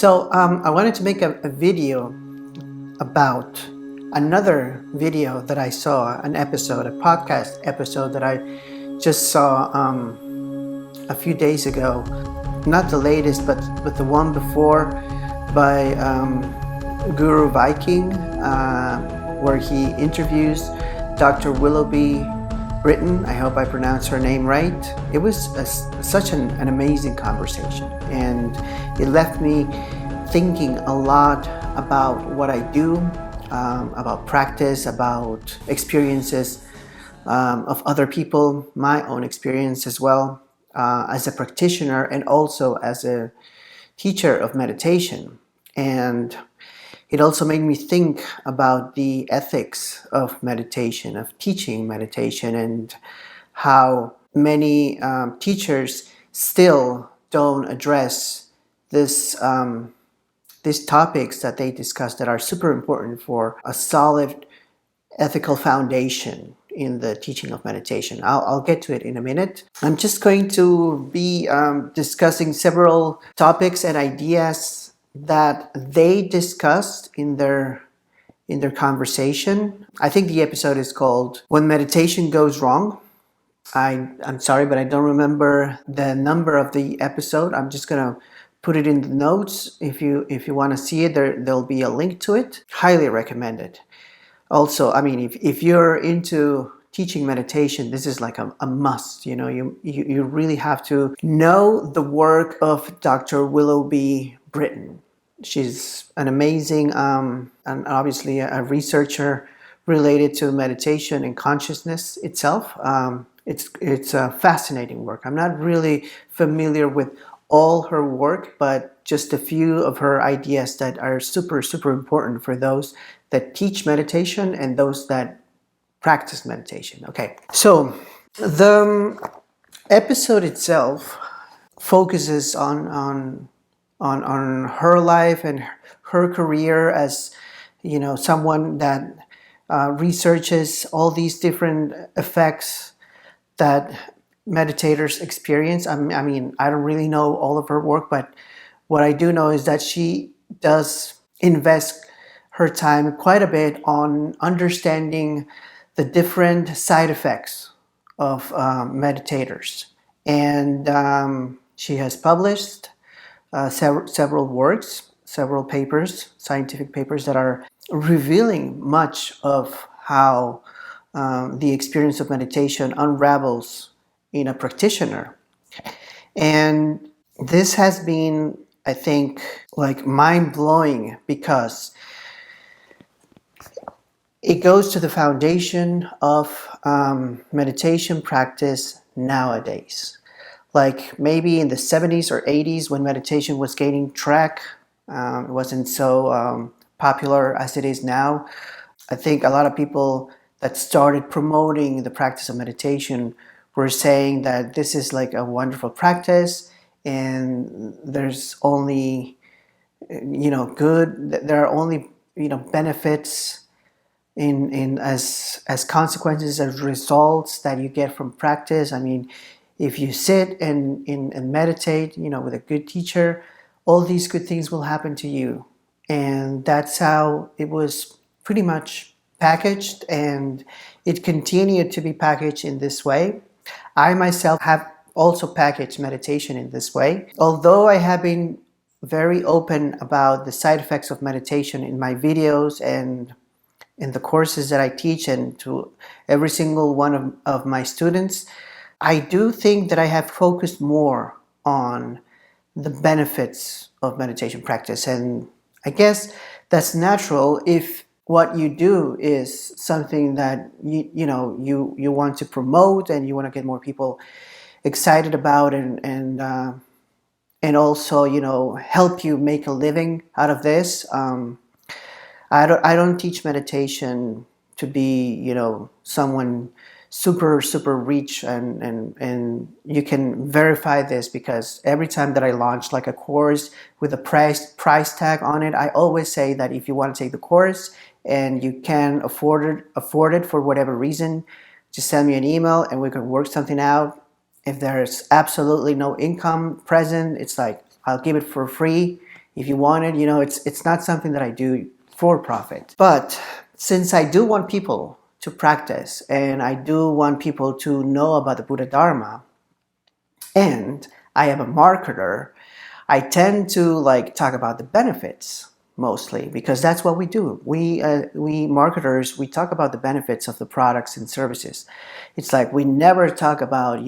I wanted to make a video about another video that I saw, an episode, a podcast episode that I just saw a few days ago. Not the latest, but the one before by Guru Viking, where he interviews Dr. Willoughby Britton. I hope I pronounced her name right. It was such an amazing conversation, and it left me thinking a lot about what I do, about practice, about experiences of other people, my own experience as well, as a practitioner and also as a teacher of meditation. And it also made me think about the ethics of meditation, of teaching meditation, and how many teachers still don't address these topics that they discuss that are super important for a solid ethical foundation in the teaching of meditation. I'll get to it in a minute. I'm just going to be discussing several topics and ideas that they discussed in their conversation. I think the episode is called "When Meditation Goes Wrong." I'm sorry, but I don't remember the number of the episode. I'm just gonna put it in the notes. If you want to see it, there'll be a link to it. Highly recommended. Also, I mean, if you're into teaching meditation, this is like a must. You know, you really have to know the work of Dr. Willoughby Britton. She's an amazing, and obviously a researcher related to meditation and consciousness itself. It's a fascinating work. I'm not really familiar with all her work, but just a few of her ideas that are super, super important for those that teach meditation and those that practice meditation. Okay, so the episode itself focuses on her life and her career as, you know, someone that researches all these different effects that meditators experience. I mean, I don't really know all of her work, but what I do know is that she does invest her time quite a bit on understanding the different side effects of meditators. And she has published several works, several papers, scientific papers that are revealing much of how the experience of meditation unravels in a practitioner. And this has been, I think, like mind-blowing because it goes to the foundation of meditation practice nowadays. Like maybe in the 70s or 80s when meditation was gaining track, it wasn't so popular as it is now. I think a lot of people that started promoting the practice of meditation were saying that this is like a wonderful practice and there's only, there are only, benefits in as consequences, as results that you get from practice. I mean, if you sit and meditate, with a good teacher, all these good things will happen to you. And that's how it was pretty much packaged, and it continued to be packaged in this way. I myself have also packaged meditation in this way. Although I have been very open about the side effects of meditation in my videos and in the courses that I teach and to every single one of my students, I do think that I have focused more on the benefits of meditation practice. And I guess that's natural if what you do is something that you want to promote and you want to get more people excited about and also help you make a living out of this. I don't teach meditation to be someone super rich, and you can verify this because every time that I launch like a course with a price tag on it, I always say that if you want to take the course and you can afford it for whatever reason, just send me an email and we can work something out. If there's absolutely no income present, it's like I'll give it for free If you want it, it's not something that I do for profit. But since I do want people to practice, and I do want people to know about the Buddhadharma, and I am a marketer, I tend to talk about the benefits mostly, because that's what we do. We marketers, we talk about the benefits of the products and services. It's like we never talk about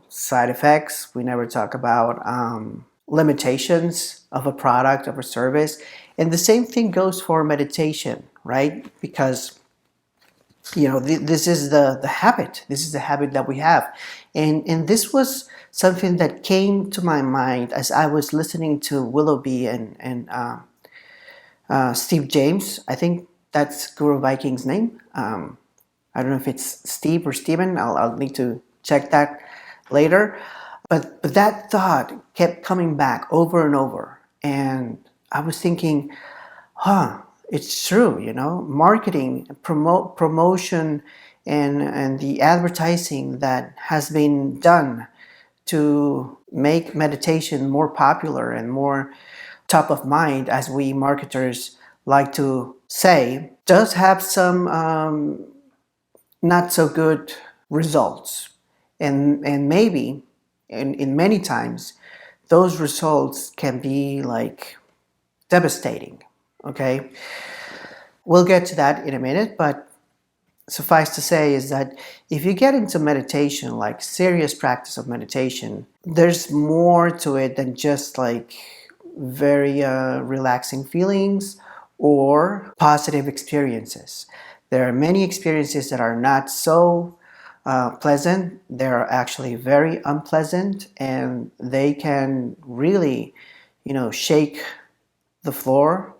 side effects. We never talk about limitations of a product, of a service. And the same thing goes for meditation, right? Because this is the habit. This is the habit that we have, and this was something that came to my mind as I was listening to Willoughby and Steve James. I think that's Guru Viking's name. I don't know if it's Steve or Steven. I'll need to check that later. But that thought kept coming back over and over, and I was thinking, it's true, marketing, promotion, and the advertising that has been done to make meditation more popular and more top of mind, as we marketers like to say, does have some not so good results. And maybe, in many times, those results can be devastating. Okay, we'll get to that in a minute, but suffice to say is that if you get into meditation, serious practice of meditation, there's more to it than just very relaxing feelings or positive experiences. There are many experiences that are not so pleasant. They're actually very unpleasant, and they can really, shake the floor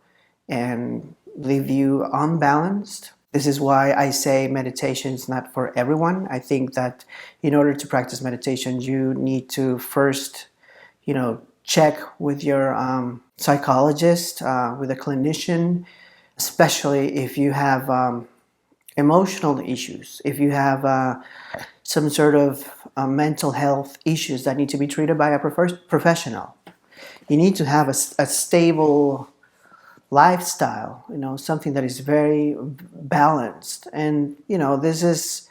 and leave you unbalanced. This is why I say meditation is not for everyone. I think that in order to practice meditation, you need to first, check with your psychologist, with a clinician, especially if you have emotional issues, if you have some sort of mental health issues that need to be treated by a professional. You need to have a stable lifestyle, something that is very balanced. And, this is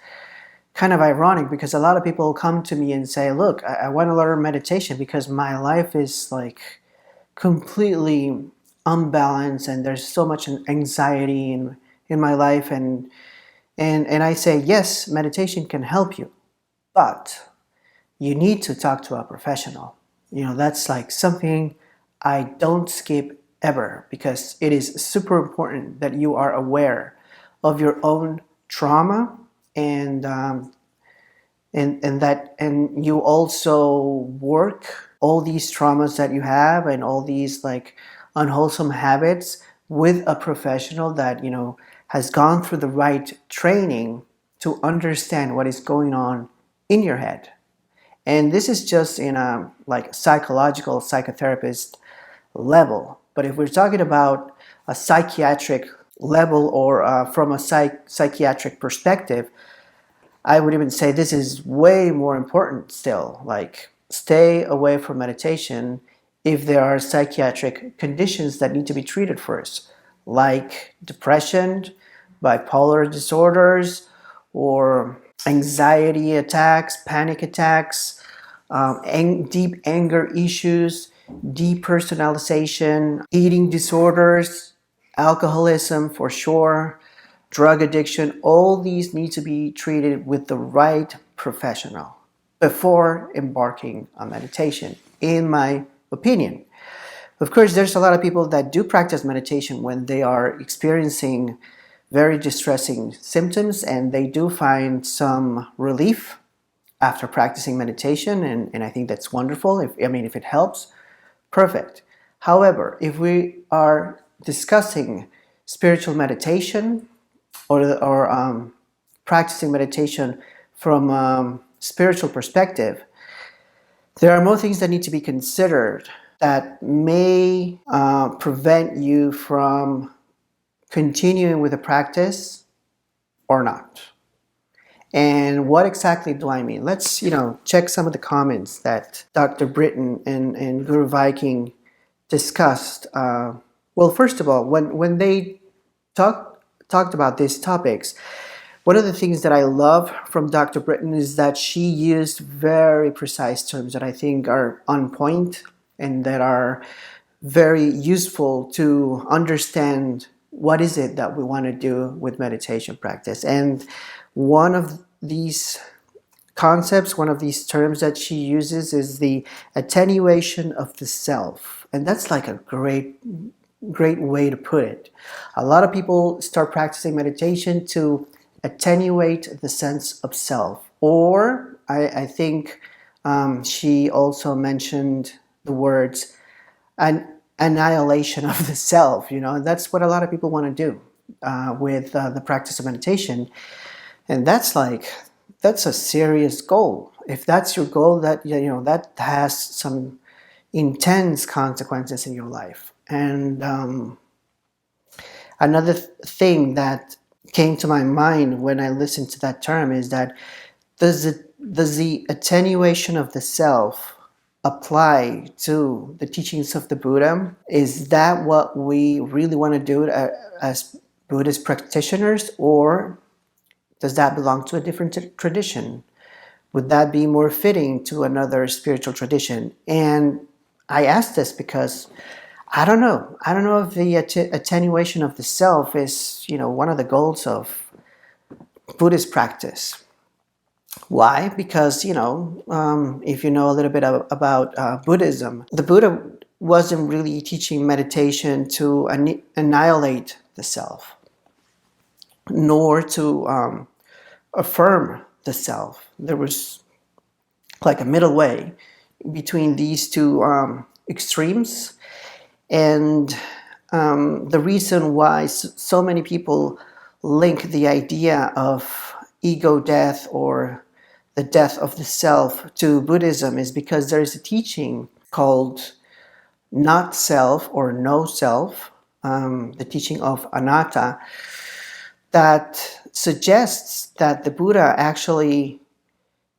kind of ironic, because a lot of people come to me and say, look, I want to learn meditation because my life is completely unbalanced, and there's so much anxiety in my life. And I say, yes, meditation can help you, but you need to talk to a professional. That's something I don't skip ever, because it is super important that you are aware of your own trauma, and you also work all these traumas that you have and all these unwholesome habits with a professional that has gone through the right training to understand what is going on in your head. And this is just in a psychological psychotherapist level. But if we're talking about a psychiatric level, or from a psychiatric perspective, I would even say this is way more important still. Stay away from meditation if there are psychiatric conditions that need to be treated first, like depression, bipolar disorders, or anxiety attacks, panic attacks, deep anger issues, depersonalization, eating disorders, alcoholism for sure, drug addiction. All these need to be treated with the right professional before embarking on meditation, in my opinion. Of course, there's a lot of people that do practice meditation when they are experiencing very distressing symptoms, and they do find some relief after practicing meditation, and I think that's wonderful. If it helps, perfect. However, if we are discussing spiritual meditation, or practicing meditation from a spiritual perspective, there are more things that need to be considered that may prevent you from continuing with the practice or not. And what exactly do I mean? Let's check some of the comments that Dr. Britton and Guru Viking discussed, well, first of all, when they talked about these topics, one of the things that I love from Dr. Britton is that she used very precise terms that I think are on point and that are very useful to understand what is it that we want to do with meditation practice. And one of these concepts, one of these terms that she uses is the attenuation of the self. And that's like a great way to put it. A lot of people start practicing meditation to attenuate the sense of self. Or I think she also mentioned the words an annihilation of the self. And that's what a lot of people want to do with the practice of meditation. And that's a serious goal. If that's your goal, that has some intense consequences in your life. And another thing that came to my mind when I listened to that term is that does the attenuation of the self apply to the teachings of the Buddha? Is that what we really want to do as Buddhist practitioners, or does that belong to a different tradition? Would that be more fitting to another spiritual tradition? And I ask this because I don't know. I don't know if the attenuation of the self is, one of the goals of Buddhist practice. Why? Because, if you know a little bit about Buddhism, the Buddha wasn't really teaching meditation to annihilate the self, nor to affirm the self. There was like a middle way between these two extremes. And the reason why so many people link the idea of ego death or the death of the self to Buddhism is because there is a teaching called not self or no self, the teaching of Anatta, that suggests that the Buddha actually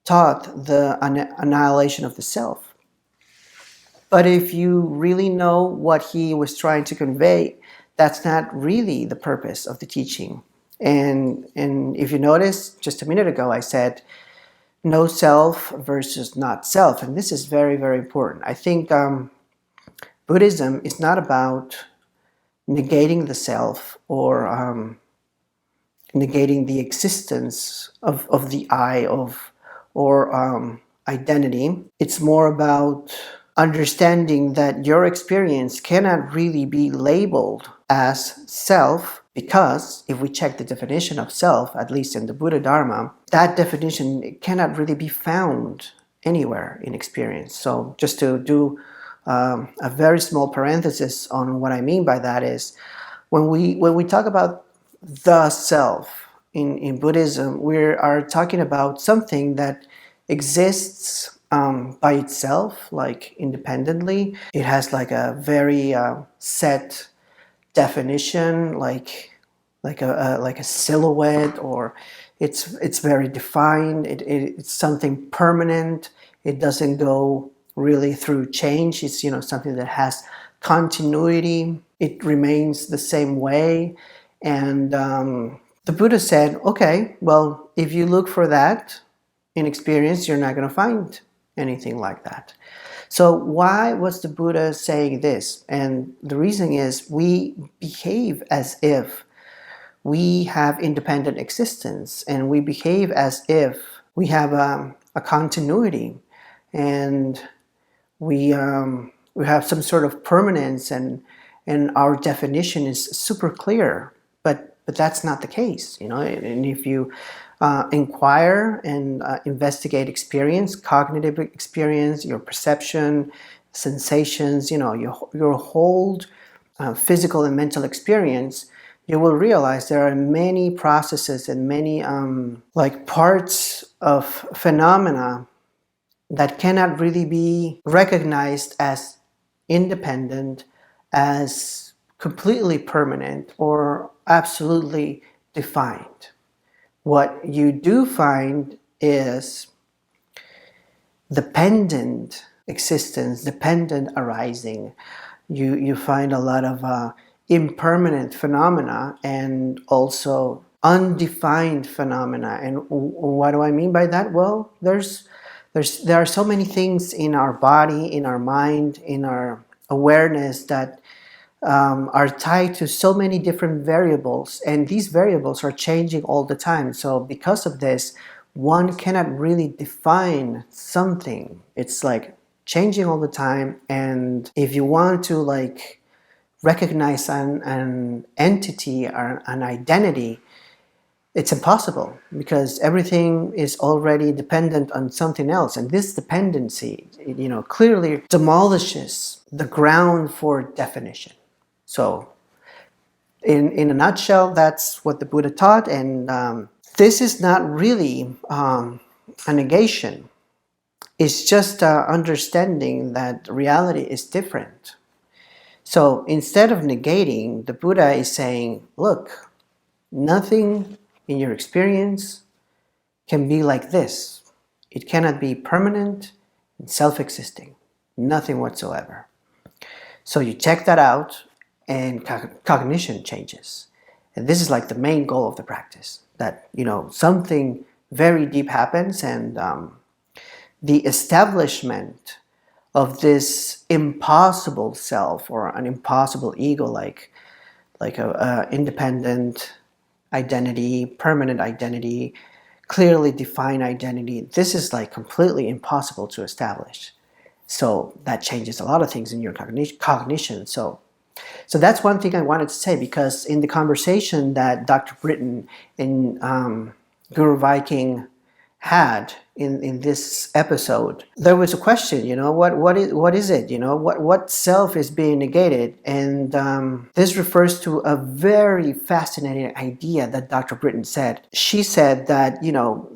taught the annihilation of the self. But if you really know what he was trying to convey, that's not really the purpose of the teaching. And if you notice, just a minute ago I said no self versus not self, and this is very, very important. I think Buddhism is not about negating the self or negating the existence of the I or identity. It's more about understanding that your experience cannot really be labeled as self, because if we check the definition of self, at least in the Buddhadharma, that definition cannot really be found anywhere in experience. So just to do a very small parenthesis on what I mean by that is when we talk about the self in Buddhism, we are talking about something that exists by itself, like independently. It has like a very set definition, like a silhouette, or it's very defined. It's something permanent. It doesn't go really through change. It's something that has continuity. It remains the same way. And the Buddha said, okay, well, if you look for that in experience, you're not going to find anything like that. So why was the Buddha saying this? And the reason is we behave as if we have independent existence, and we behave as if we have a continuity, and we have some sort of permanence, and our definition is super clear. But that's not the case, And if you inquire and investigate experience, cognitive experience, your perception, sensations, your whole physical and mental experience, you will realize there are many processes and many parts of phenomena that cannot really be recognized as independent, as completely permanent, or absolutely defined. What you do find is dependent existence, dependent arising. You find a lot of impermanent phenomena and also undefined phenomena. And what do I mean by that? Well, there are so many things in our body, in our mind, in our awareness that are tied to so many different variables, and these variables are changing all the time. So because of this, one cannot really define something. It's like changing all the time, and if you want to like recognize an entity or an identity, it's impossible because everything is already dependent on something else. And this dependency, clearly demolishes the ground for definition. So in a nutshell, that's what the Buddha taught. And this is not really a negation. It's just understanding that reality is different. So instead of negating, the Buddha is saying, look, nothing in your experience can be like this. It cannot be permanent and self-existing. Nothing whatsoever. So you check that out and cognition changes. And this is like the main goal of the practice. That, something very deep happens, and the establishment of this impossible self or an impossible ego, like a independent identity, permanent identity, clearly defined identity. This is like completely impossible to establish. So that changes a lot of things in your cognition. So that's one thing I wanted to say, because in the conversation that Dr. Britton and Guru Viking had in this episode, there was a question, what is it? What self is being negated? And this refers to a very fascinating idea that Dr. Britton said. She said that,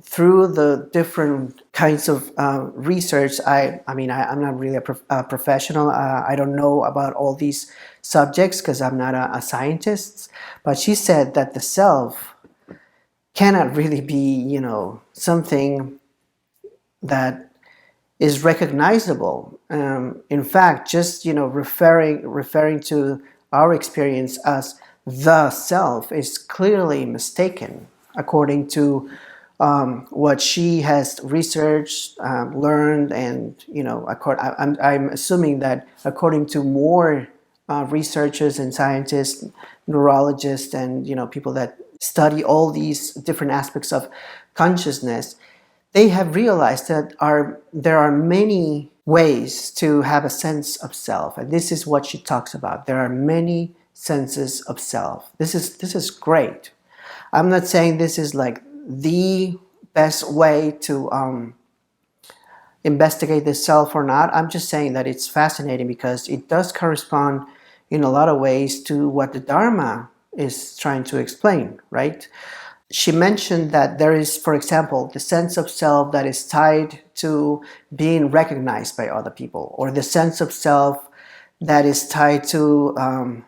through the different kinds of research, I'm not really a professional. I don't know about all these subjects because I'm not a scientist. But she said that the self cannot really be, something that is recognizable. In fact, just referring to our experience as the self is clearly mistaken, according to what she has researched, learned, and I'm assuming that according to more researchers and scientists, neurologists, and people that study all these different aspects of consciousness, they have realized that there are many ways to have a sense of self. And this is what she talks about. There are many senses of self. This is great. I'm not saying this is like the best way to investigate the self or not. I'm just saying that it's fascinating because it does correspond in a lot of ways to what the Dharma is trying to explain, right? She mentioned that there is, for example, the sense of self that is tied to being recognized by other people, or the sense of self that is tied to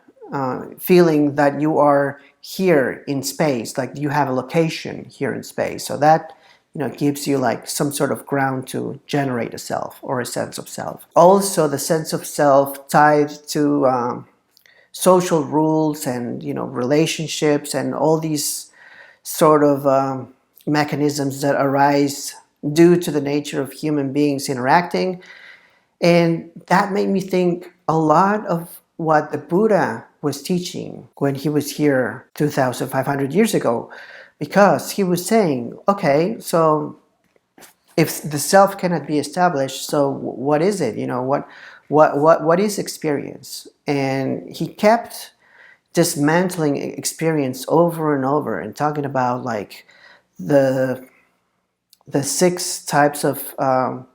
feeling that you are here in space, like you have a location here in space. So that gives you like some sort of ground to generate a self or a sense of self. Also, the sense of self tied to social rules and relationships and all these sort of mechanisms that arise due to the nature of human beings interacting. And that made me think a lot of what the Buddha was teaching when he was here 2,500 years ago, because he was saying, okay, so if the self cannot be established, so what is it? What is experience? And he kept dismantling experience over and over and talking about like the 6 types of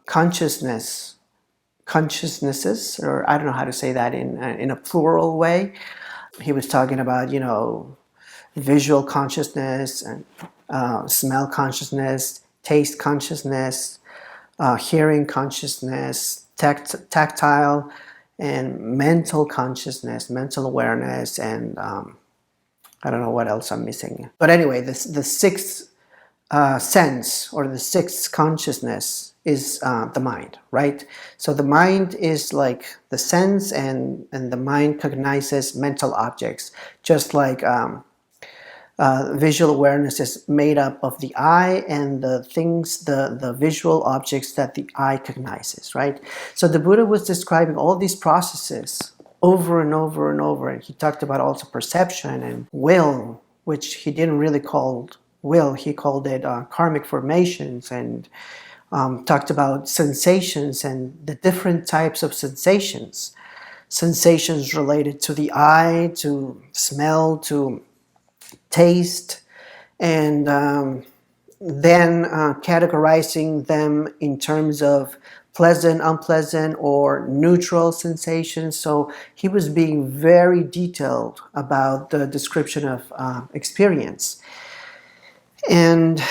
consciousnesses, or I don't know how to say that in a plural way. He was talking about visual consciousness and smell consciousness, taste consciousness, hearing consciousness, tactile and mental consciousness, mental awareness, and I don't know what else I'm missing. But anyway, the 6 sense, or the sixth consciousness, is the mind, right? So the mind is like the sense, and the mind cognizes mental objects, just like visual awareness is made up of the eye and the things, the visual objects that the eye cognizes, right? So the Buddha was describing all these processes over and over and over, and he talked about also perception and will, which he didn't really call will, he called it karmic formations, and talked about sensations and the different types of sensations. Sensations related to the eye, to smell, to taste, and then categorizing them in terms of pleasant, unpleasant, or neutral sensations. So he was being very detailed about the description of experience. And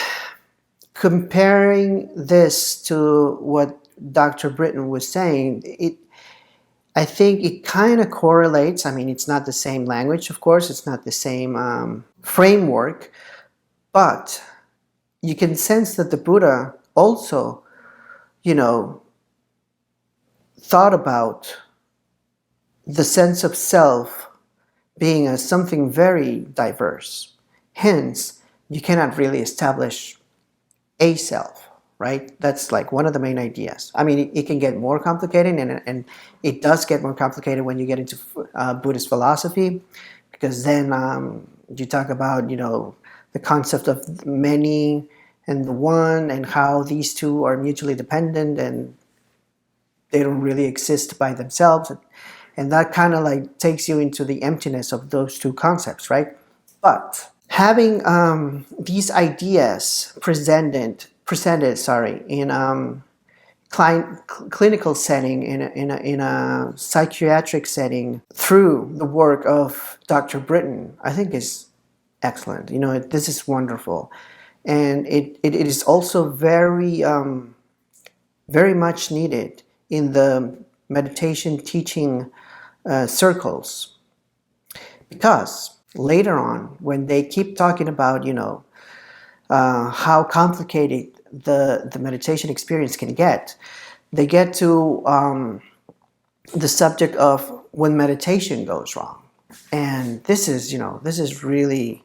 comparing this to what Dr. Britton was saying, I think it kind of correlates. I mean, it's not the same language, of course, it's not the same framework, but you can sense that the Buddha also, thought about the sense of self being as something very diverse. Hence, you cannot really establish a self, right? That's like one of the main ideas. I mean, it can get more complicated, and it does get more complicated when you get into Buddhist philosophy, because then you talk about, the concept of many and the one, and how these two are mutually dependent and they don't really exist by themselves. And that kind of like takes you into the emptiness of those two concepts, right? But having these ideas presented, in clinical setting, in a psychiatric setting, through the work of Dr. Britton, I think is excellent. This is wonderful, and it is also very very much needed in the meditation teaching circles, because later on, when they keep talking about how complicated the meditation experience can get, they get to the subject of when meditation goes wrong. And this is really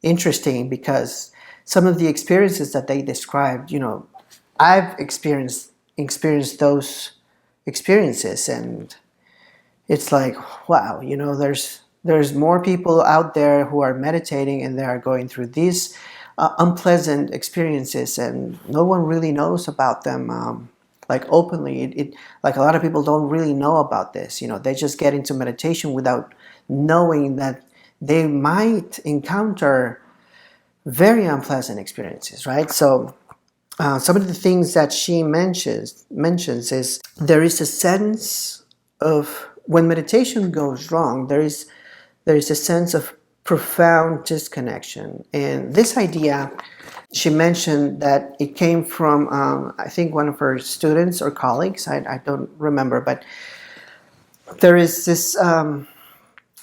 interesting, because some of the experiences that they described, I've experienced those experiences, and it's like, wow, there's more people out there who are meditating and they are going through these unpleasant experiences, and no one really knows about them like openly. It like a lot of people don't really know about this. They just get into meditation without knowing that they might encounter very unpleasant experiences, right? So some of the things that she mentions is, there is a sense of, when meditation goes wrong, there is a sense of profound disconnection. And this idea, she mentioned that it came from, I think, one of her students or colleagues, I don't remember, but there is this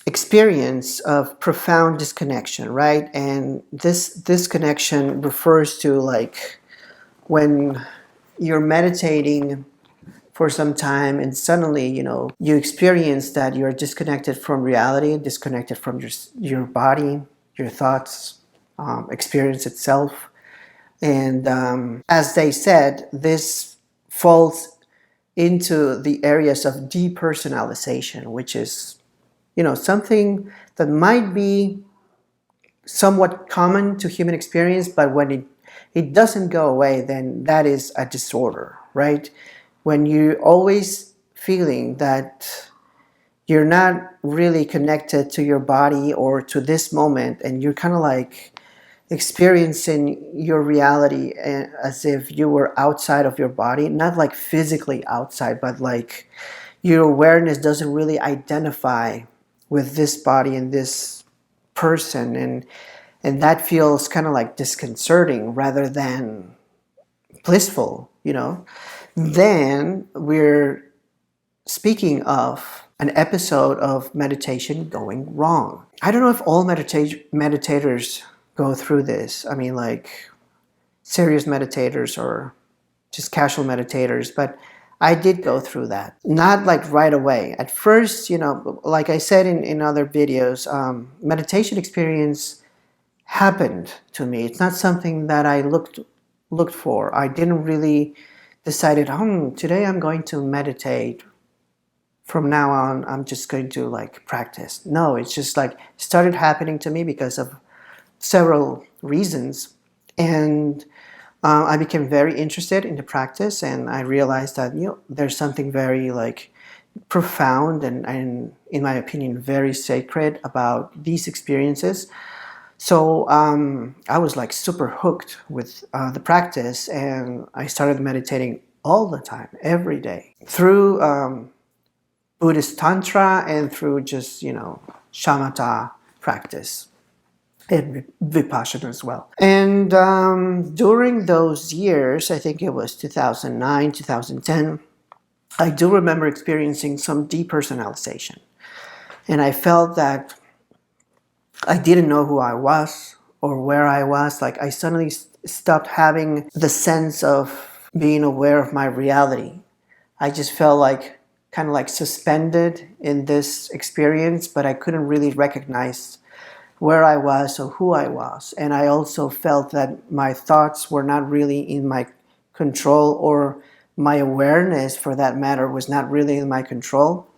experience of profound disconnection, right? And this disconnection refers to, like, when you're meditating for some time and suddenly, you experience that you're disconnected from reality, disconnected from your body, your thoughts, experience itself. And as they said, this falls into the areas of depersonalization, which is, something that might be somewhat common to human experience, but when it doesn't go away, then that is a disorder, right? When you're always feeling that you're not really connected to your body or to this moment, and you're kind of like experiencing your reality as if you were outside of your body, not like physically outside, but like your awareness doesn't really identify with this body and this person, and that feels kind of like disconcerting rather than blissful, then we're speaking of an episode of meditation going wrong. I don't know if all meditators go through this. I mean, like, serious meditators or just casual meditators, but I did go through that. Not like right away. At first, like I said in other videos, meditation experience happened to me. It's not something that I looked for. I didn't really decided, today I'm going to meditate. From now on, I'm just going to like practice. No, it's just like started happening to me because of several reasons. And I became very interested in the practice, and I realized that there's something very like profound and in my opinion very sacred about these experiences. So I was like super hooked with the practice, and I started meditating all the time, every day, through Buddhist Tantra and through just shamatha practice. And Vipassana as well. And during those years, I think it was 2009, 2010, I do remember experiencing some depersonalization. And I felt that I didn't know who I was or where I was. Like I suddenly stopped having the sense of being aware of my reality. I just felt like kind of like suspended in this experience, but I couldn't really recognize where I was or who I was. And I also felt that my thoughts were not really in my control, or my awareness for that matter was not really in my control.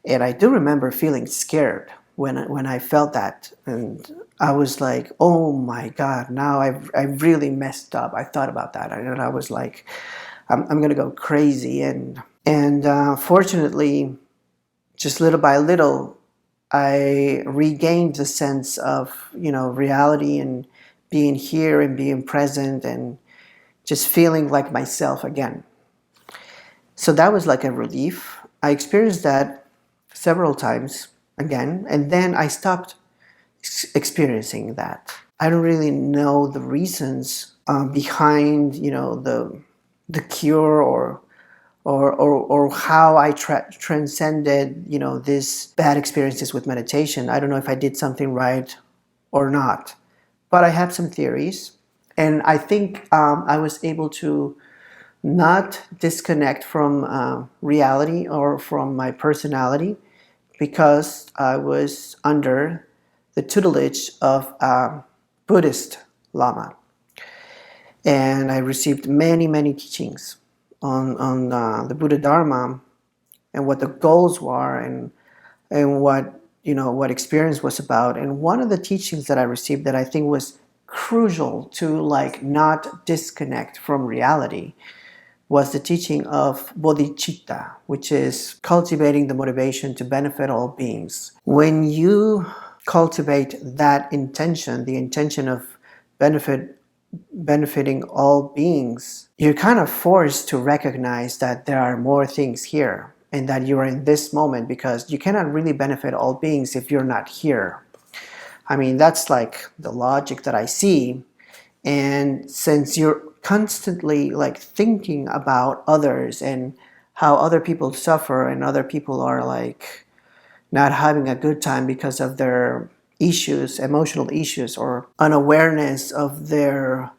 And I do remember feeling scared when I felt that. And I was like, oh my God, now I really messed up. I thought about that. And I was like, I'm going to go crazy. And fortunately, just little by little, I regained the sense of, reality and being here and being present and just feeling like myself again. So that was like a relief. I experienced that several times again, and then I stopped experiencing that. I don't really know the reasons behind, the cure or how I transcended, these bad experiences with meditation. I don't know if I did something right or not, but I have some theories, and I think I was able to not disconnect from reality or from my personality because I was under the tutelage of a Buddhist Lama, and I received many, many teachings on the Buddhadharma and what the goals were and what experience was about. And one of the teachings that I received that I think was crucial to like not disconnect from reality was the teaching of bodhicitta, which is cultivating the motivation to benefit all beings. When you cultivate that intention, the intention of benefiting all beings, you're kind of forced to recognize that there are more things here and that you are in this moment, because you cannot really benefit all beings if you're not here. I mean, that's like the logic that I see. And since you're constantly like thinking about others and how other people suffer and other people are like not having a good time because of their issues, emotional issues, or unawareness of their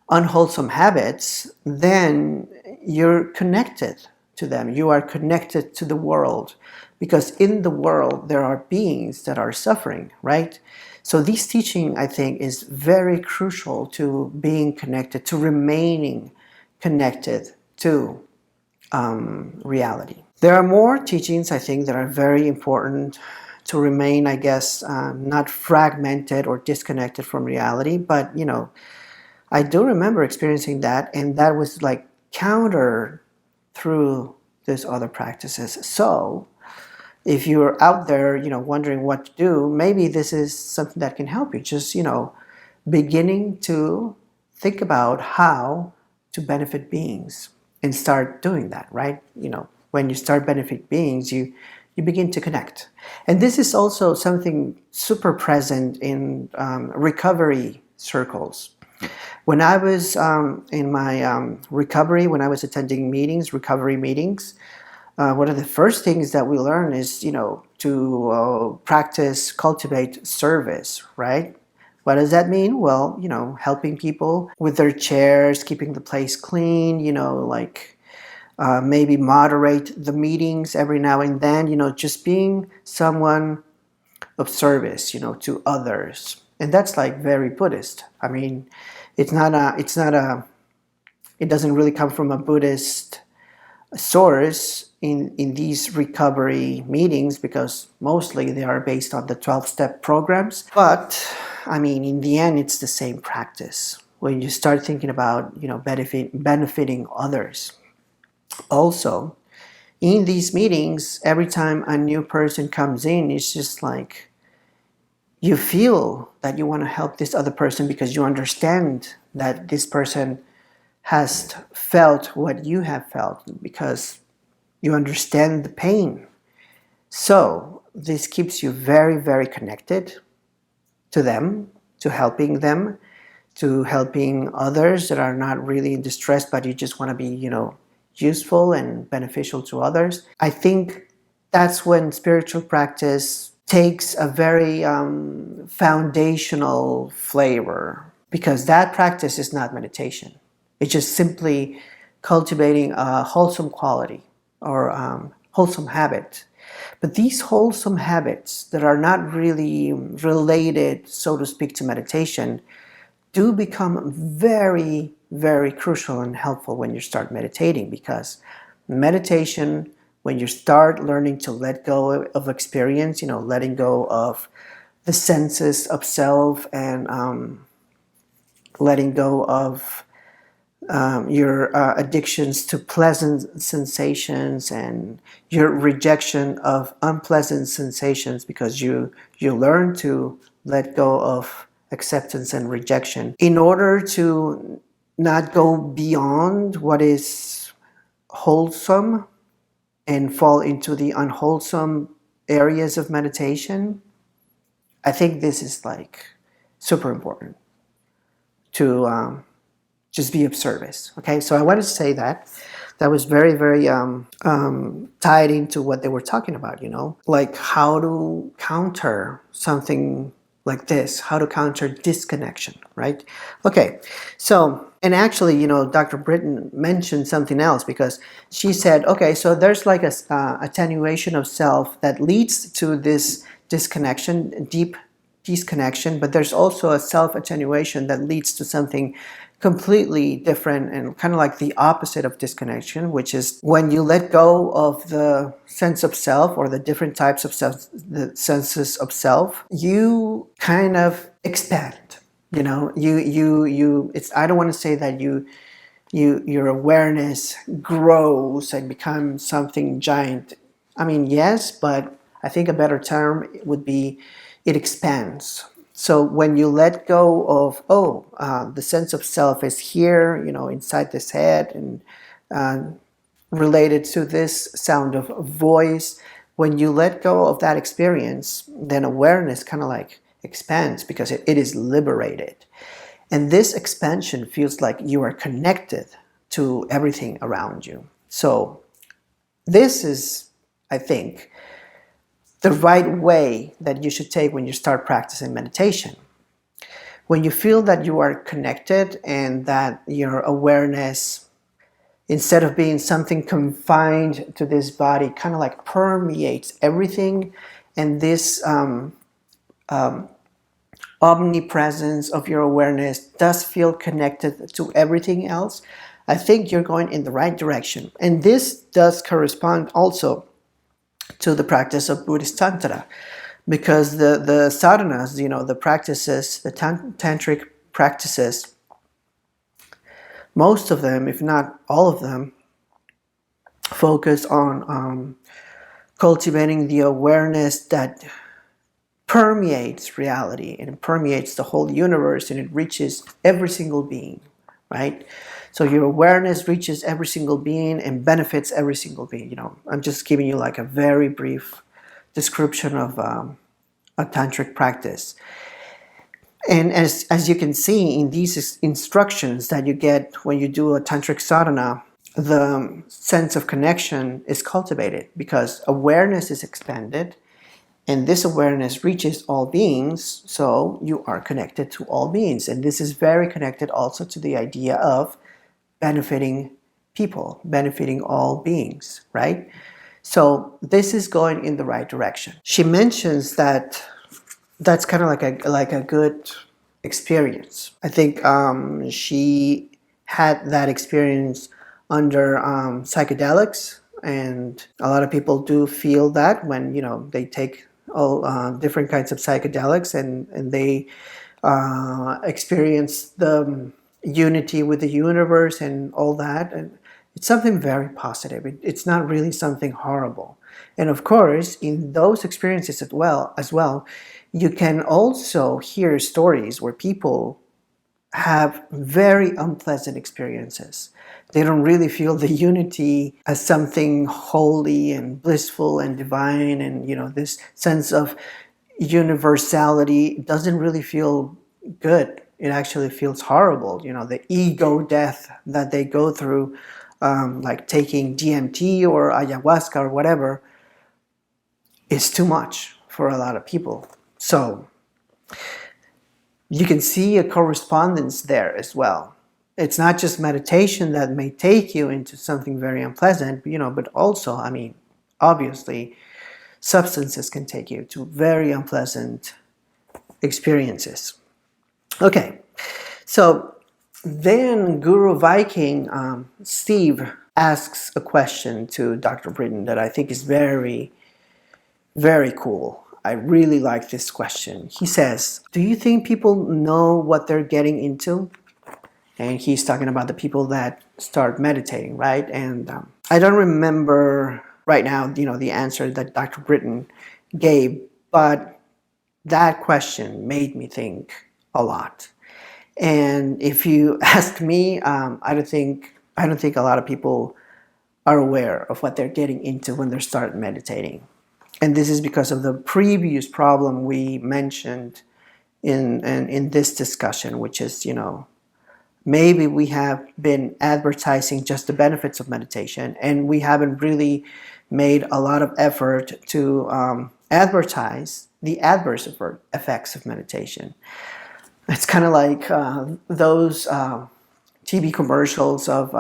unwholesome habits, then you're connected to them. You are connected to the world, because in the world there are beings that are suffering, right? So this teaching, I think, is very crucial to being connected, to remaining connected to reality. There are more teachings, I think, that are very important to remain, I guess, not fragmented or disconnected from reality. But, I do remember experiencing that, and that was like countered through these other practices. So if you're out there, wondering what to do, maybe this is something that can help you. Just, beginning to think about how to benefit beings and start doing that, right? When you start benefit beings, you begin to connect. And this is also something super present in recovery circles. When I was in my recovery, when I was attending recovery meetings, one of the first things that we learn is, to practice, cultivate service, right? What does that mean? Well, helping people with their chairs, keeping the place clean, maybe moderate the meetings every now and then, just being someone of service, to others. And that's like very Buddhist. I mean, it doesn't really come from a Buddhist source in these recovery meetings, because mostly they are based on the 12-step programs. But I mean, in the end, it's the same practice when you start thinking about, benefiting others. Also, in these meetings, every time a new person comes in, it's just like you feel that you want to help this other person because you understand that this person has felt what you have felt, because you understand the pain. So this keeps you very, very connected to them, to helping others that are not really in distress, but you just want to be, useful and beneficial to others. I think that's when spiritual practice takes a very foundational flavor, because that practice is not meditation. It's just simply cultivating a wholesome quality or wholesome habit. But these wholesome habits that are not really related, so to speak, to meditation do become very, very crucial and helpful when you start meditating, because meditation, when you start learning to let go of experience, letting go of the senses of self and letting go of your addictions to pleasant sensations and your rejection of unpleasant sensations, because you learn to let go of acceptance and rejection in order to not go beyond what is wholesome and fall into the unwholesome areas of meditation. I think this is like super important to just be of service. Okay, so I wanted to say that was very, very tied into what they were talking about, like how to counter something like this, how to counter disconnection, right? Okay, so, and actually, Dr. Britton mentioned something else, because she said, okay, so there's like a attenuation of self that leads to this disconnection, deep disconnection, but there's also a self-attenuation that leads to something completely different and kind of like the opposite of disconnection, which is when you let go of the sense of self or the different types of self, the senses of self, you kind of expand. It's, I don't want to say that your awareness grows and becomes something giant. I mean, yes, but I think a better term would be it expands. So when you let go of, the sense of self is here, inside this head and related to this sound of voice, when you let go of that experience, then awareness kind of like expands, because it is liberated. And this expansion feels like you are connected to everything around you. So this is, I think, the right way that you should take when you start practicing meditation. When you feel that you are connected and that your awareness, instead of being something confined to this body, kind of like permeates everything, and this omnipresence of your awareness does feel connected to everything else, I think you're going in the right direction. And this does correspond also to the practice of Buddhist Tantra, because the sadhanas, the practices, the tantric practices, most of them, if not all of them, focus on cultivating the awareness that permeates reality and it permeates the whole universe, and it reaches every single being, right? So your awareness reaches every single being and benefits every single being. I'm just giving you like a very brief description of a tantric practice. And as you can see in these instructions that you get when you do a tantric sadhana, the sense of connection is cultivated because awareness is expanded And this awareness reaches all beings, so you are connected to all beings. And this is very connected also to the idea of benefiting people, benefiting all beings, right? So this is going in the right direction. She mentions that that's kind of like a good experience. I think she had that experience under psychedelics, and a lot of people do feel that when they take all different kinds of psychedelics and they experience the unity with the universe and all that. And it's something very positive. It's not really something horrible. And of course, in those experiences as well, you can also hear stories where people have very unpleasant experiences. They don't really feel the unity as something holy and blissful and divine, and this sense of universality doesn't really feel good. It actually feels horrible. The ego death that they go through, like taking DMT or ayahuasca or whatever, is too much for a lot of people. So you can see a correspondence there as well. It's not just meditation that may take you into something very unpleasant, but also, obviously, substances can take you to very unpleasant experiences. Okay, so then Guru Viking Steve asks a question to Dr. Britton that I think is very, very cool. I really like this question. He says, do you think people know what they're getting into? And he's talking about the people that start meditating, right? And I don't remember right now, the answer that Dr. Britton gave, but that question made me think a lot. And if you ask me, I don't think a lot of people are aware of what they're getting into when they start meditating. And this is because of the previous problem we mentioned in this discussion, which is, maybe we have been advertising just the benefits of meditation, and we haven't really made a lot of effort to advertise the adverse effects of meditation. It's kind of like those TV commercials of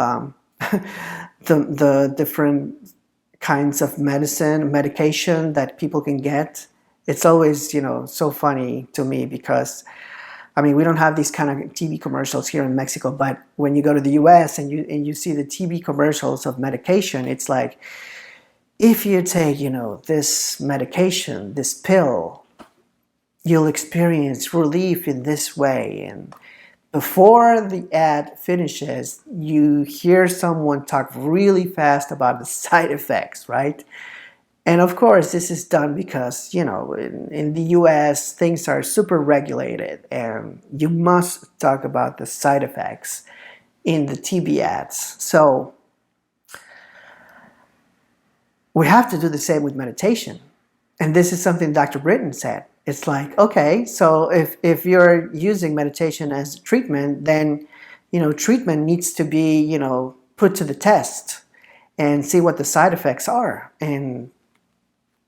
the different kinds of medication that people can get. It's always, so funny to me because, we don't have these kind of TV commercials here in Mexico, but when you go to the US and you see the TV commercials of medication, it's like, if you take, this medication, this pill, you'll experience relief in this way. And before the ad finishes, you hear someone talk really fast about the side effects, right? And of course, this is done because, in the US, things are super regulated, and you must talk about the side effects in the TV ads. So we have to do the same with meditation. And this is something Dr. Britton said. It's like, okay, so if you're using meditation as treatment, then, treatment needs to be, put to the test and see what the side effects are. And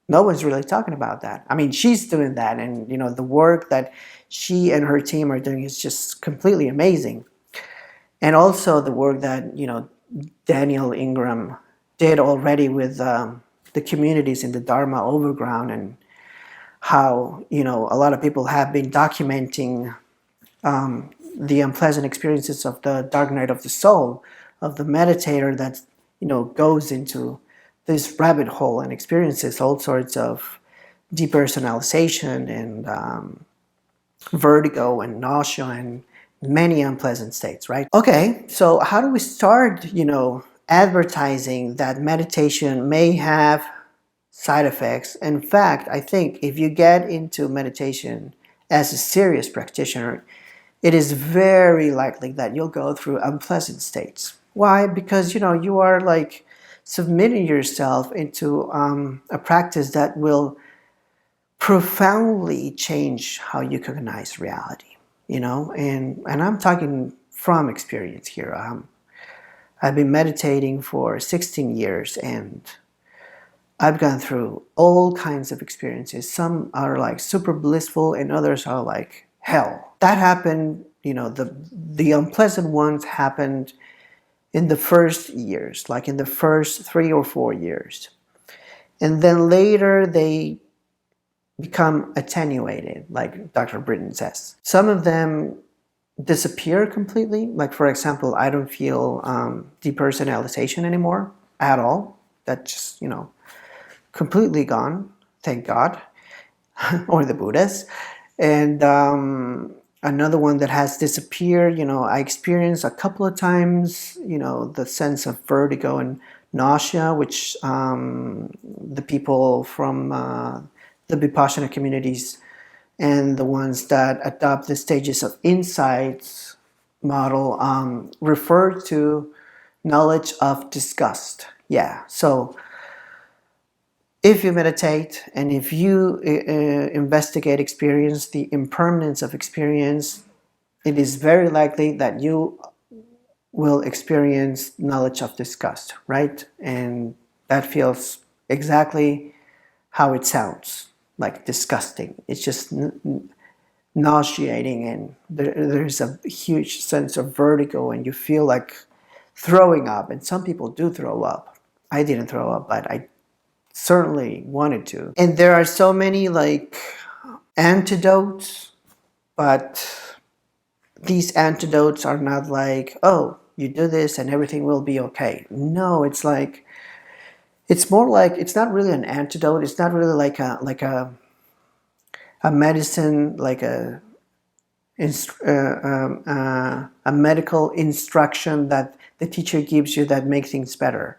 no one's really talking about that. She's doing that, and, the work that she and her team are doing is just completely amazing. And also the work that, Daniel Ingram did already with the communities in the Dharma Overground, and how, a lot of people have been documenting the unpleasant experiences of the dark night of the soul, of the meditator that, goes into this rabbit hole and experiences all sorts of depersonalization and vertigo and nausea and many unpleasant states, right? Okay, so how do we start, advertising that meditation may have side effects? In fact, I think if you get into meditation as a serious practitioner, it is very likely that you'll go through unpleasant states. Why? Because, you are like submitting yourself into a practice that will profoundly change how you cognize reality, and I'm talking from experience here. I've been meditating for 16 years, and I've gone through all kinds of experiences. Some are like super blissful and others are like hell. That happened, the unpleasant ones happened in the first years, like in the first 3 or 4 years. And then later they become attenuated, like Dr. Britton says. Some of them disappear completely. Like, for example, I don't feel depersonalization anymore at all. That's just, completely gone, thank God, or the Buddhas. And another one that has disappeared, I experienced a couple of times, the sense of vertigo and nausea, which the people from the Vipassana communities and the ones that adopt the stages of insights model refer to knowledge of disgust. Yeah, so if you meditate and if you investigate experience, the impermanence of experience, it is very likely that you will experience knowledge of disgust, right? And that feels exactly how it sounds, like disgusting. It's just nauseating, and there's a huge sense of vertigo and you feel like throwing up. And some people do throw up. I didn't throw up, but I certainly wanted to. And there are so many like antidotes, but these antidotes are not like, oh, you do this and everything will be okay. No, it's more like, it's not really an antidote. It's not really like a medicine, like a medical instruction that the teacher gives you that makes things better.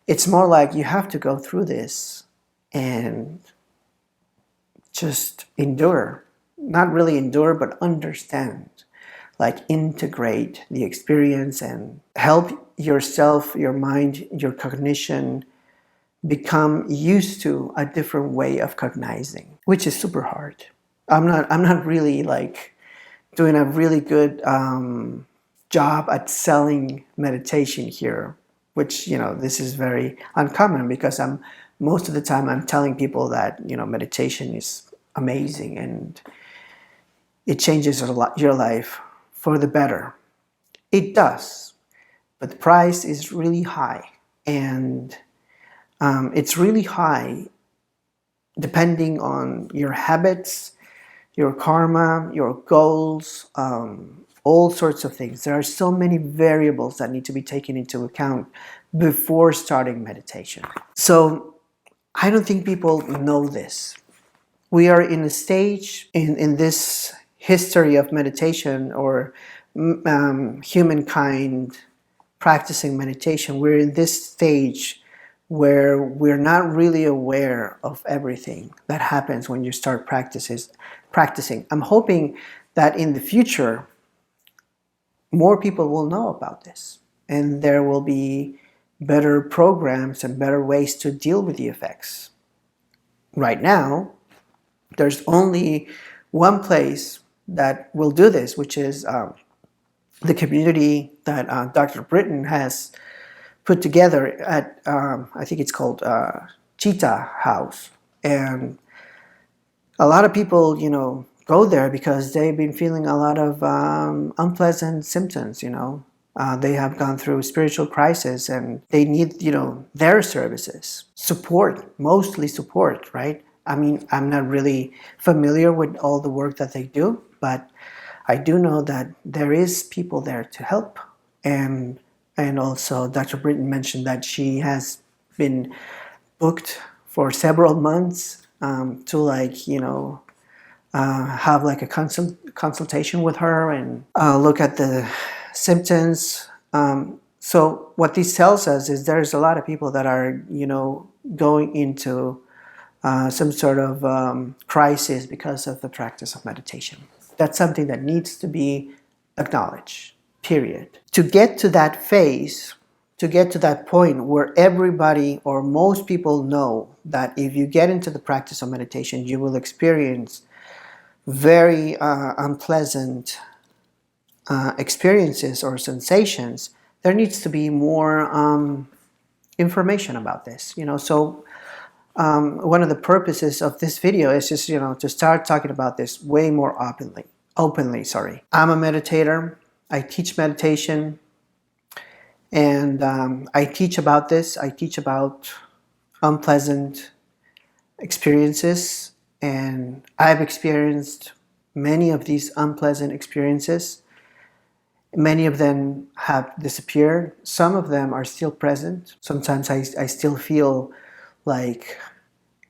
It's more like you have to go through this and just endure. Not really endure, but understand. Like integrate the experience and help yourself, your mind, your cognition become used to a different way of cognizing, which is super hard. I'm not really like doing a really good job at selling meditation here, which, this is very uncommon because most of the time I'm telling people that, meditation is amazing and it changes your life for the better. It does, but the price is really high, and it's really high depending on your habits, your karma, your goals, all sorts of things. There are so many variables that need to be taken into account before starting meditation. So I don't think people know this. We are in a stage in this history of meditation or humankind practicing meditation. We're in this stage where we're not really aware of everything that happens when you start practicing. I'm hoping that in the future, more people will know about this and there will be better programs and better ways to deal with the effects. Right now, there's only one place that will do this, which is the community that Dr. Britton has put together at, I think it's called Cheetah House. And a lot of people, go there because they've been feeling a lot of unpleasant symptoms, They have gone through spiritual crisis and they need, their services. Support, mostly support, right? I mean, I'm not really familiar with all the work that they do, but I do know that there is people there to help. And also Dr. Britton mentioned that she has been booked for several months to have like a consultation with her and look at the symptoms. So what this tells us is there's a lot of people that are, going into some sort of crisis because of the practice of meditation. That's something that needs to be acknowledged, period. To get to that phase, to get to that point where everybody or most people know that if you get into the practice of meditation, you will experience very unpleasant experiences or sensations, there needs to be more information about this. So one of the purposes of this video is just, to start talking about this way more openly. I'm a meditator. I teach meditation, and I teach about this. I teach about unpleasant experiences, and I've experienced many of these unpleasant experiences. Many of them have disappeared. Some of them are still present. Sometimes I still feel like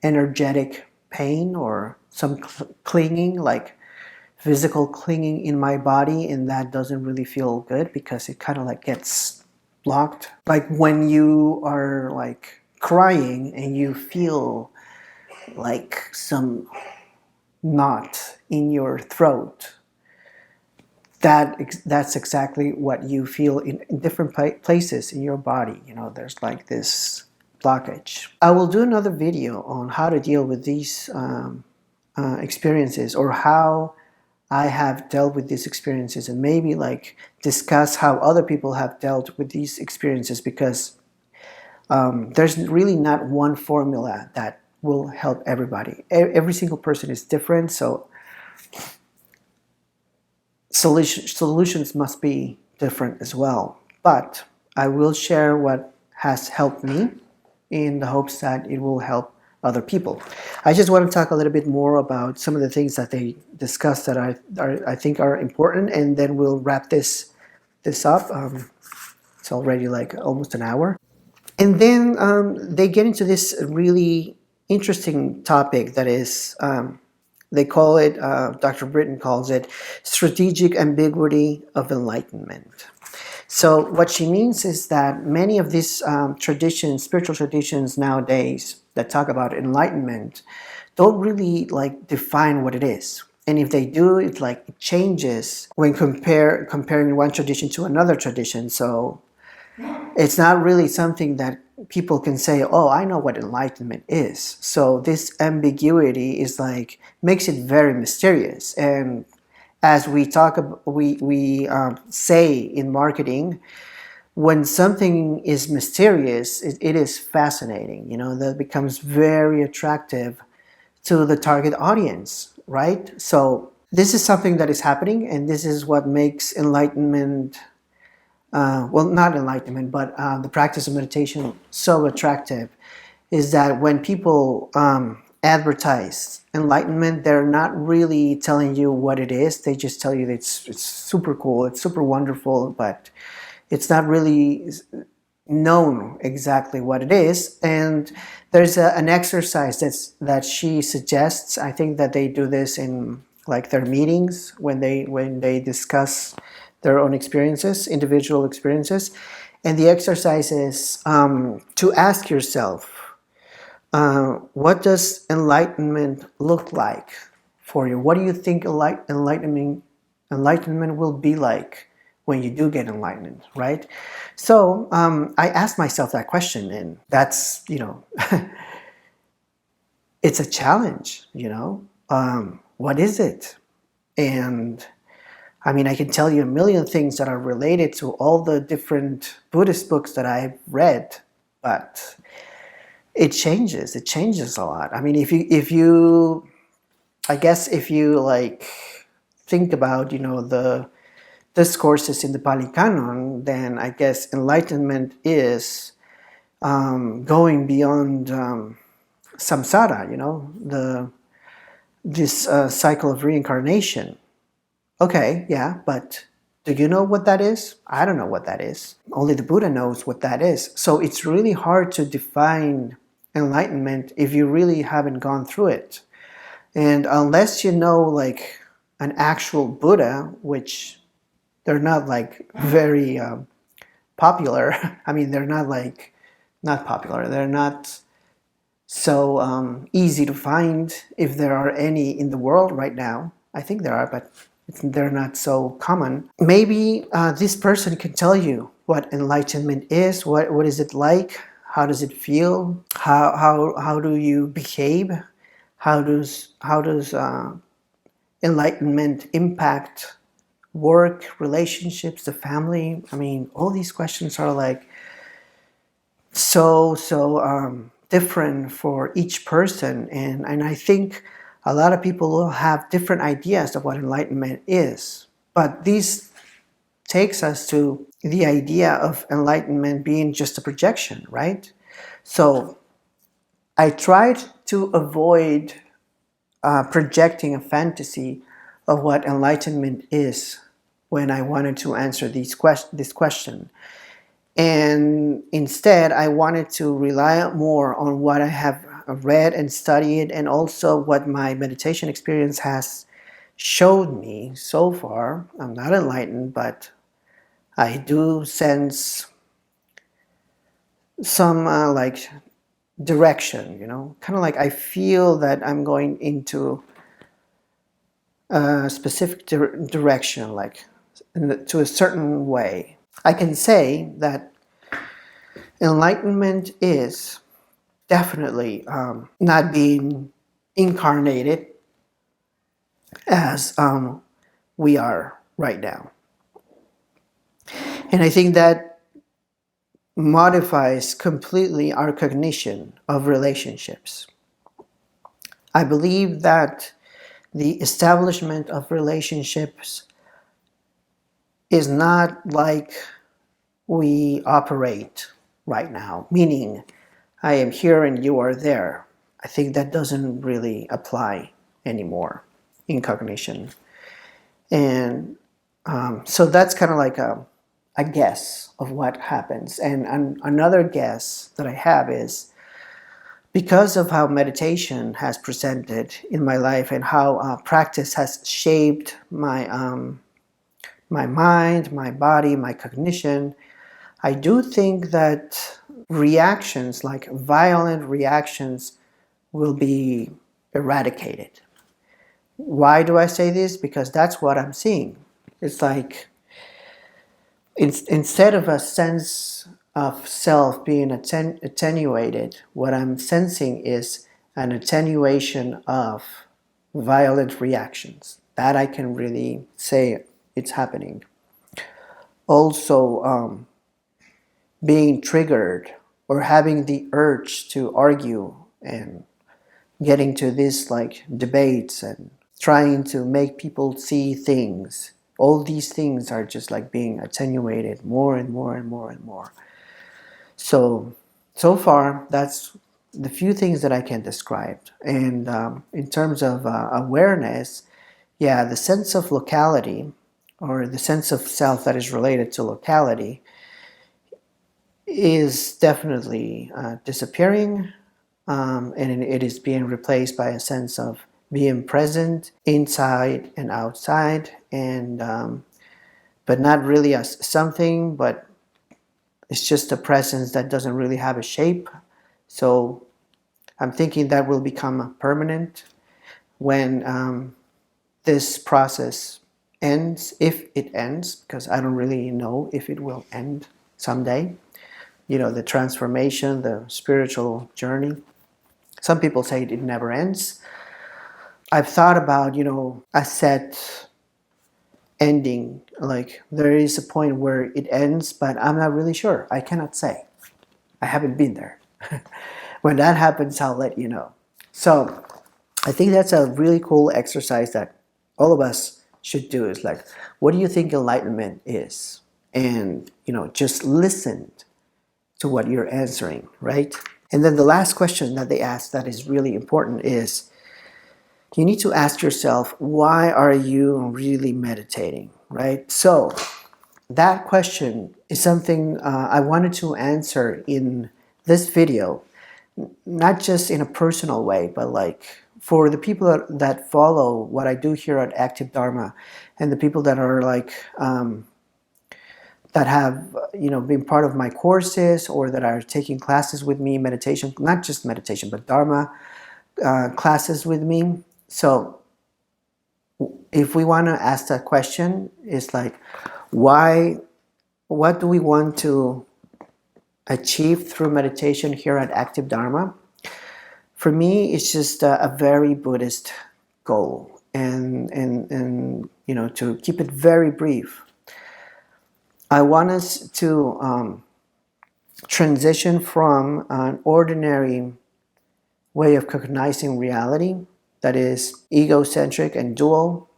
energetic pain or some clinging, like physical clinging in my body, and that doesn't really feel good because it kind of like gets blocked. Like when you are like crying and you feel like some knot in your throat, that's exactly what you feel in different places in your body. There's like this blockage. I will do another video on how to deal with these experiences, or how I have dealt with these experiences, and maybe like discuss how other people have dealt with these experiences, because there's really not one formula that will help everybody. Every single person is different, so solutions must be different as well. But I will share what has helped me in the hopes that it will help other people. I just want to talk a little bit more about some of the things that they discussed that I think are important, and then we'll wrap this up. It's already like almost an hour. And then they get into this really interesting topic that is, they call it, Dr. Britton calls it, strategic ambiguity of enlightenment. So what she means is that many of these traditions, spiritual traditions nowadays that talk about enlightenment, don't really like define what it is. And if they do, it changes when comparing one tradition to another tradition. So it's not really something that people can say, oh, I know what enlightenment is. So this ambiguity is makes it very mysterious. And as we say in marketing, when something is mysterious, it is fascinating. That becomes very attractive to the target audience, right? So this is something that is happening, and this is what makes enlightenment, not enlightenment, but the practice of meditation so attractive, is that when people advertise enlightenment, they're not really telling you what it is. They just tell you that it's super cool, it's super wonderful, but it's not really known exactly what it is. And there's an exercise that she suggests. I think that they do this in their meetings when they discuss their own experiences, individual experiences. And the exercise is to ask yourself, what does enlightenment look like for you? What do you think enlightenment will be like when you do get enlightened, right? So I asked myself that question, and that's, it's a challenge, what is it? And I mean, I can tell you a million things that are related to all the different Buddhist books that I've read, but it changes a lot. I mean, if you think about, the discourses in the Pali Canon, then I guess enlightenment is going beyond samsara, this cycle of reincarnation. Okay, yeah, but do you know what that is? I don't know what that is. Only the Buddha knows what that is. So it's really hard to define enlightenment if you really haven't gone through it. And unless you know an actual Buddha, which they're not very popular. I mean, they're not not popular. They're not so easy to find, if there are any in the world right now. I think there are, but they're not so common. Maybe this person can tell you what enlightenment is. What is it like? How does it feel? How do you behave? How does enlightenment impact work, relationships, the family? I mean, all these questions are so different for each person, and I think a lot of people will have different ideas of what enlightenment is. But this takes us to the idea of enlightenment being just a projection, right? So I tried to avoid projecting a fantasy of what enlightenment is when I wanted to answer this question. And instead, I wanted to rely more on what I have read and studied, and also what my meditation experience has showed me so far. I'm not enlightened, but I do sense some like direction, kind of like I feel that I'm going into a specific direction, like to a certain way. I can say that enlightenment is definitely not being incarnated as we are right now. And I think that modifies completely our cognition of relationships. I believe that the establishment of relationships is not like we operate right now, meaning I am here and you are there. I think that doesn't really apply anymore in cognition. And so that's kind of like a guess of what happens. And another guess that I have is, because of how meditation has presented in my life and how practice has shaped my my mind, my body, my cognition, I do think that reactions, like violent reactions, will be eradicated. Why do I say this? Because that's what I'm seeing. It's like instead of a sense of self being attenuated, what I'm sensing is an attenuation of violent reactions. That I can really say it's happening. Also, being triggered or having the urge to argue and getting to this like debates and trying to make people see things. All these things are just like being attenuated more and more and more and more. So far, that's the few things that I can describe. And in terms of awareness, yeah, the sense of locality, or the sense of self that is related to locality, is definitely disappearing, and it is being replaced by a sense of being present inside and outside, and but not really as something, but it's just a presence that doesn't really have a shape. So I'm thinking that will become permanent when this process ends, if it ends, because I don't really know if it will end someday. The transformation, the spiritual journey. Some people say it never ends. I've thought about, a set ending. Like there is a point where it ends, but I'm not really sure. I cannot say. I haven't been there. When that happens, I'll let you know. So I think that's a really cool exercise that all of us should do. Is like, what do you think enlightenment is? And, just listen to what you're answering, right? And then the last question that they ask that is really important is, you need to ask yourself, why are you really meditating, right? So that question is something I wanted to answer in this video, not just in a personal way, but like for the people that follow what I do here at Active Dharma, and the people that are like that have been part of my courses, or that are taking classes with me, meditation, not just meditation, but Dharma classes with me. So if we want to ask that question, it's like, what do we want to achieve through meditation here at Active Dharma? For me, it's just a very Buddhist goal, and to keep it very brief, I want us to transition from an ordinary way of cognizing reality that is egocentric and dual,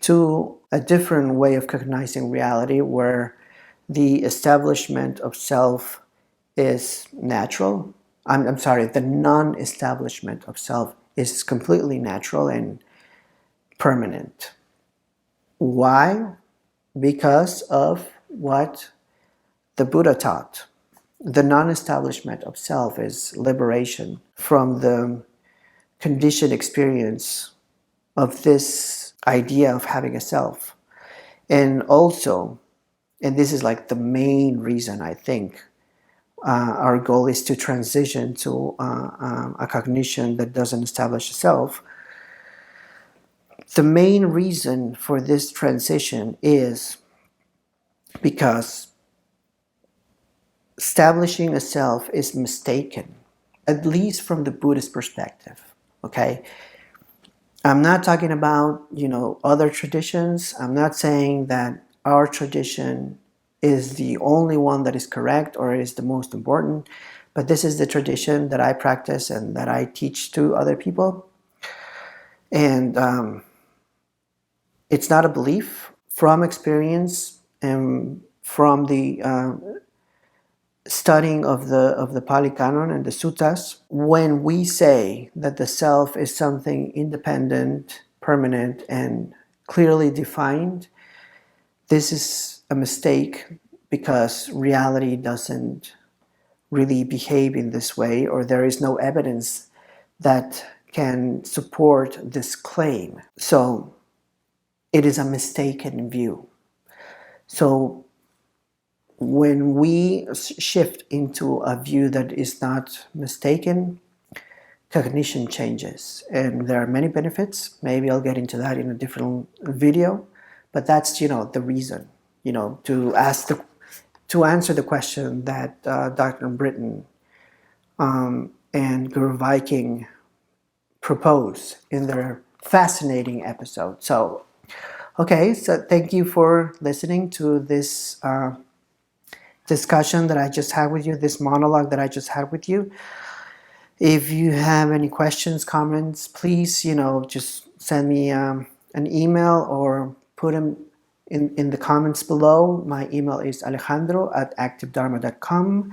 to a different way of cognizing reality where the establishment of self is natural. I'm sorry, the non-establishment of self is completely natural and permanent. Why? Because of what the Buddha taught. The non-establishment of self is liberation from the conditioned experience of this idea of having a self. And also, and this is like the main reason I think our goal is to transition to a cognition that doesn't establish a self. The main reason for this transition is because establishing a self is mistaken, at least from the Buddhist perspective. Okay, I'm not talking about, other traditions. I'm not saying that our tradition is the only one that is correct or is the most important, but this is the tradition that I practice and that I teach to other people. And it's not a belief. From experience and from the studying of the Pali Canon and the suttas, when we say that the self is something independent, permanent, and clearly defined, this is a mistake because reality doesn't really behave in this way, or there is no evidence that can support this claim. So it is a mistaken view. So when we shift into a view that is not mistaken, cognition changes. And there are many benefits. Maybe I'll get into that in a different video. But that's, the reason, to answer the question that Dr. Britton and Guru Viking propose in their fascinating episode. So, okay, so thank you for listening to this discussion that I just had with you, this monologue that I just had with you. If you have any questions, comments, please, just send me an email or put them in the comments below. My email is alejandro@activedharma.com.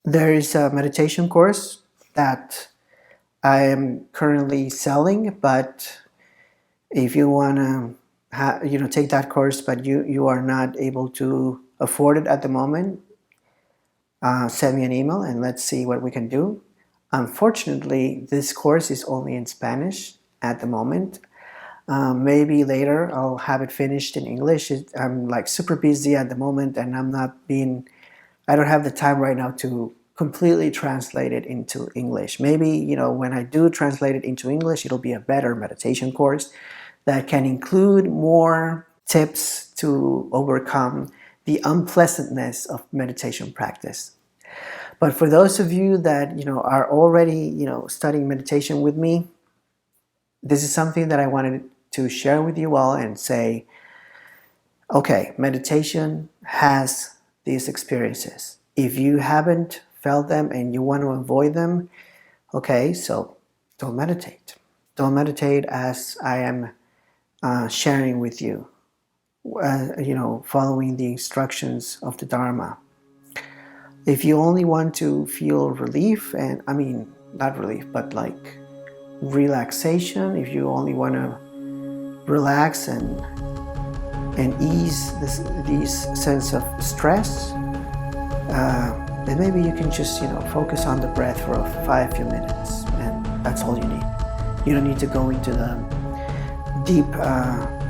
There is a meditation course that I am currently selling, but if you want to take that course, but you are not able to afford it at the moment, send me an email and let's see what we can do. Unfortunately, this course is only in Spanish at the moment. Maybe later I'll have it finished in English. I'm like super busy at the moment, and I don't have the time right now to completely translate it into English. Maybe, when I do translate it into English, it'll be a better meditation course that can include more tips to overcome the unpleasantness of meditation practice. But for those of you that are already studying meditation with me, this is something that I wanted to share with you all and say, okay, meditation has these experiences. If you haven't felt them and you want to avoid them, okay, so don't meditate. Don't meditate as I am sharing with you. Following the instructions of the Dharma. If you only want to feel relief, and not relief, but like relaxation, if you only want to relax and ease these sense of stress, then maybe you can just focus on the breath for a few minutes, and that's all you need. You don't need to go into the deep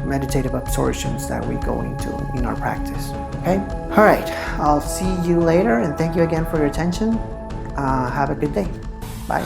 meditative absorptions that we go into in our practice. Okay? All right. I'll see you later, and thank you again for your attention. Have a good day. Bye.